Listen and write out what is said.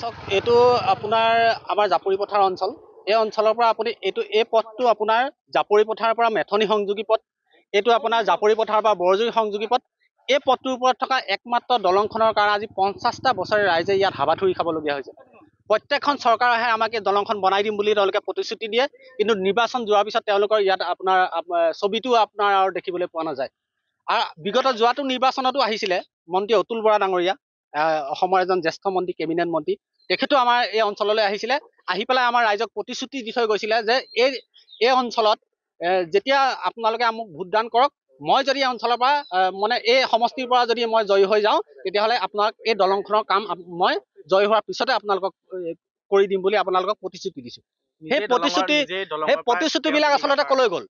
চাওক এইটো আপোনাৰ আমাৰ জাপৰি পথাৰ অঞ্চল। এই অঞ্চলৰ পৰা আপুনি এই পথটো আপোনাৰ জাপৰি পথাৰৰ পৰা মেথনি সংযোগী পথ। এইটো আপোনাৰ জাপৰি পথাৰৰ পৰা বৰজুৰি সংযোগী পথ। এই পথটোৰ ওপৰত থকা একমাত্ৰ দলংখনৰ কাৰণে আজি 50টা বছৰে ৰাইজে ইয়াত হাবাথুৰি খাবলগীয়া হৈছে। প্ৰত্যেকখন চৰকাৰ আহে আমাক এই দলংখন বনাই দিম বুলি তেওঁলোকে প্ৰতিশ্ৰুতি দিয়ে, কিন্তু নিৰ্বাচন যোৱাৰ পিছত তেওঁলোকৰ ইয়াত আপোনাৰ ছবিটো আপোনাৰ আৰু দেখিবলৈ পোৱা নাযায়। আৰু বিগত যোৱাটো নিৰ্বাচনতো আহিছিলে মন্ত্ৰী অতুল বৰা ডাঙৰীয়া, অসমৰ এজন জ্যেষ্ঠ মন্ত্ৰী, কেবিনেট মন্ত্ৰী। তেখেতো আমাৰ এই অঞ্চললৈ আহিছিলে, আহি পেলাই আমাৰ ৰাইজক প্ৰতিশ্ৰুতি দি থৈ গৈছিলে যে এই অঞ্চলত যেতিয়া আপোনালোকে মোক ভোটদান কৰক, মই যদি এই অঞ্চলৰ পৰা মানে এই সমষ্টিৰ পৰা যদি মই জয়ী হৈ যাওঁ, তেতিয়াহ'লে আপোনাক এই দলংখনৰ কাম মই জয়ী হোৱাৰ পিছতে আপোনালোকক কৰি দিম বুলি আপোনালোকক প্ৰতিশ্ৰুতি দিছো। সেই প্ৰতিশ্ৰুতিবিলাক আচলতে কলৈ গ'ল?